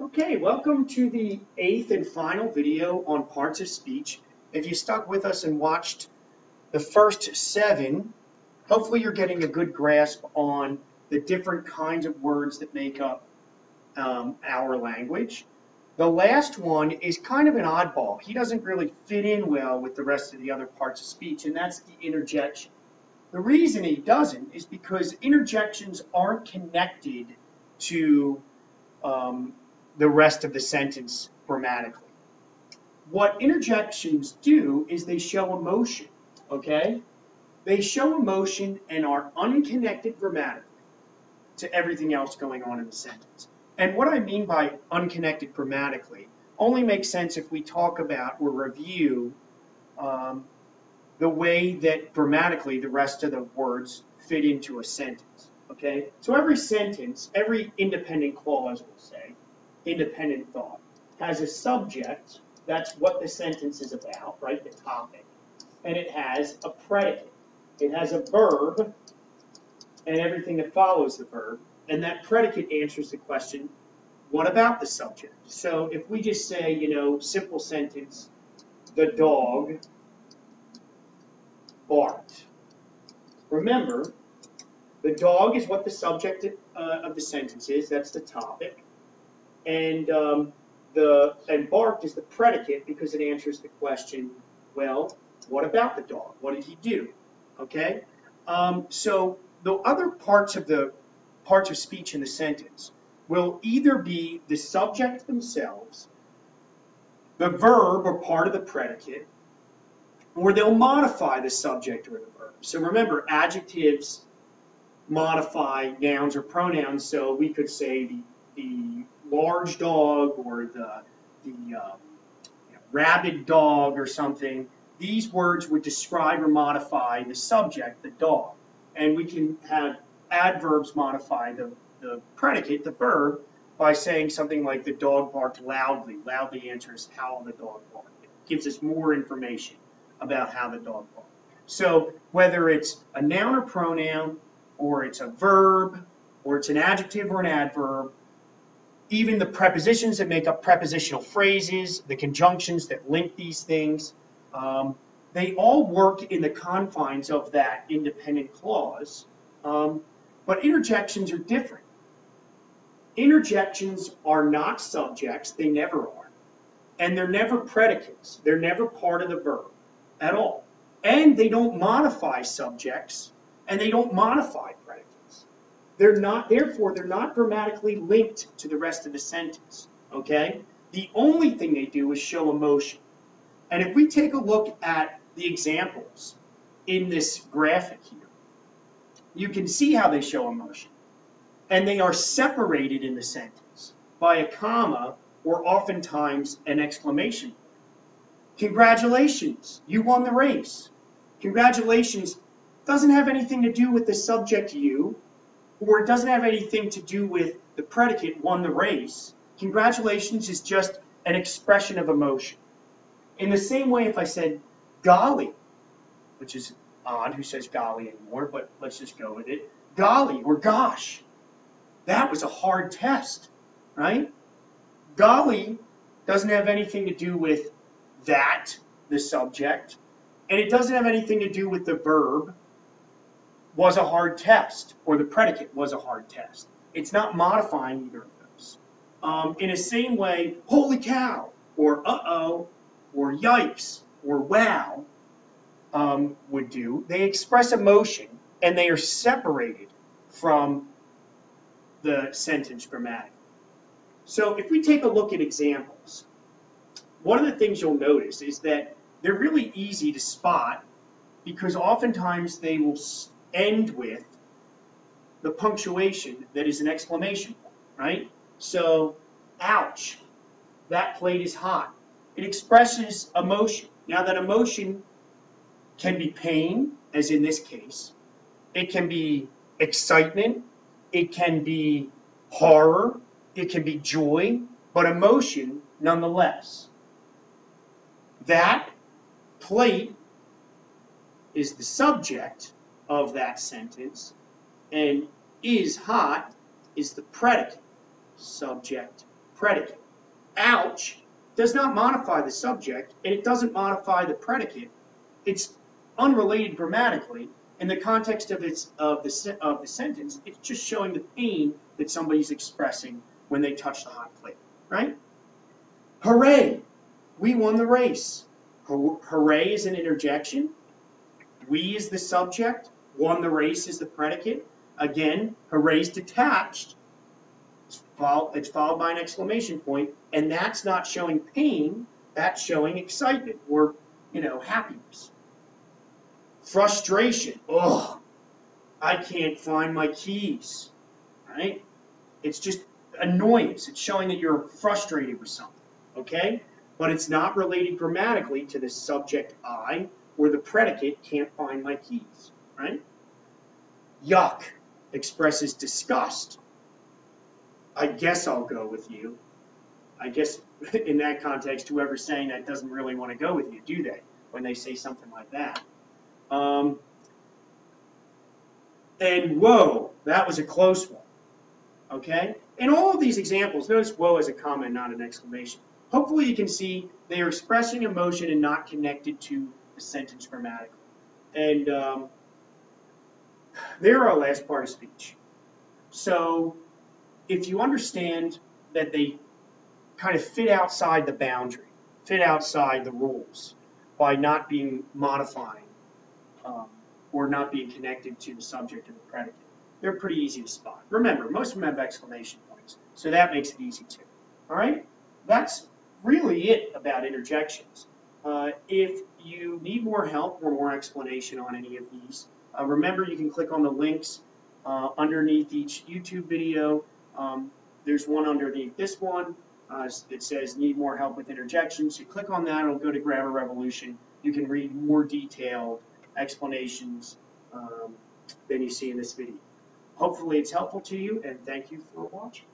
Okay, welcome to the 8th and final video on parts of speech. If you stuck with us and watched the first 7, hopefully you're getting a good grasp on the different kinds of words that make up our language. The last one is kind of an oddball. He doesn't really fit in well with the rest of the other parts of speech, and that's the interjection. The reason he doesn't is because interjections aren't connected to the rest of the sentence grammatically. What interjections do is they show emotion, okay? They show emotion and are unconnected grammatically to everything else going on in the sentence. And what I mean by unconnected grammatically only makes sense if we talk about or review the way that grammatically the rest of the words fit into a sentence, okay? So every sentence, every independent clause, we'll say, independent thought, has a subject, that's what the sentence is about, right, the topic, and it has a predicate. It has a verb and everything that follows the verb, and that predicate answers the question, what about the subject? So if we just say, you know, simple sentence, the dog barked. Remember, the dog is what the subject of the sentence is, that's the topic. And barked is the predicate because it answers the question, well, what about the dog? What did he do? Okay? So the other parts of speech in the sentence will either be the subject themselves, the verb or part of the predicate, or they'll modify the subject or the verb. So remember, adjectives modify nouns or pronouns, so we could say the large dog or the rabid dog or something. These words would describe or modify the subject, the dog. And we can have adverbs modify the predicate, the verb, by saying something like the dog barked loudly. Loudly answers how the dog barked. It gives us more information about how the dog barked. So whether it's a noun or pronoun, or it's a verb, or it's an adjective or an adverb, even the prepositions that make up prepositional phrases, the conjunctions that link these things, they all work in the confines of that independent clause, but interjections are different. Interjections are not subjects, they never are, and they're never predicates, they're never part of the verb at all, and they don't modify subjects, and they don't modify predicates. Therefore, they're not grammatically linked to the rest of the sentence, okay? The only thing they do is show emotion. And if we take a look at the examples in this graphic here, you can see how they show emotion. And they are separated in the sentence by a comma or oftentimes an exclamation point. Congratulations, you won the race. Congratulations doesn't have anything to do with the subject you, or it doesn't have anything to do with the predicate won the race. Congratulations is just an expression of emotion. In the same way, if I said golly, which is odd, who says golly anymore, but let's just go with it. Golly or gosh, that was a hard test, right? Golly doesn't have anything to do with that, the subject, and it doesn't have anything to do with the verb, was a hard test, or the predicate was a hard test. It's not modifying either of those. In the same way, holy cow, or uh-oh, or yikes, or wow would do. They express emotion, and they are separated from the sentence grammatically. So if we take a look at examples, one of the things you'll notice is that they're really easy to spot because oftentimes they will end with the punctuation that is an exclamation point, right? So, ouch, that plate is hot. It expresses emotion. Now that emotion can be pain, as in this case. It can be excitement. It can be horror. It can be joy, but emotion nonetheless. That plate is the subject of that sentence, and is hot is the predicate, subject, predicate. Ouch does not modify the subject, and it doesn't modify the predicate. It's unrelated grammatically. In the context of the sentence, it's just showing the pain that somebody's expressing when they touch the hot plate, right? Hooray! We won the race. Hooray is an interjection. We is the subject. Won the race is the predicate. Again, hooray is detached. It's followed by an exclamation point, and that's not showing pain. That's showing excitement or, happiness. Frustration. Oh, I can't find my keys. Right? It's just annoyance. It's showing that you're frustrated with something. Okay? But it's not related grammatically to the subject I or the predicate can't find my keys. Right? Yuck expresses disgust. I guess I'll go with you. I guess in that context, whoever's saying that doesn't really want to go with you, do they? When they say something like that. And whoa, that was a close one. Okay? In all of these examples, notice whoa as a comment, not an exclamation. Hopefully you can see they are expressing emotion and not connected to the sentence grammatically. And they're our last part of speech. So if you understand that they kind of fit outside the boundary, fit outside the rules by not being modifying or not being connected to the subject or the predicate, they're pretty easy to spot. Remember, most of them have exclamation points, so that makes it easy too. All right? That's really it about interjections. If you need more help or more explanation on any of these, remember you can click on the links underneath each YouTube video. There's one underneath this one that says need more help with interjections. You click on that, it'll go to Grammar Revolution. You can read more detailed explanations than you see in this video. Hopefully it's helpful to you, and thank you for watching.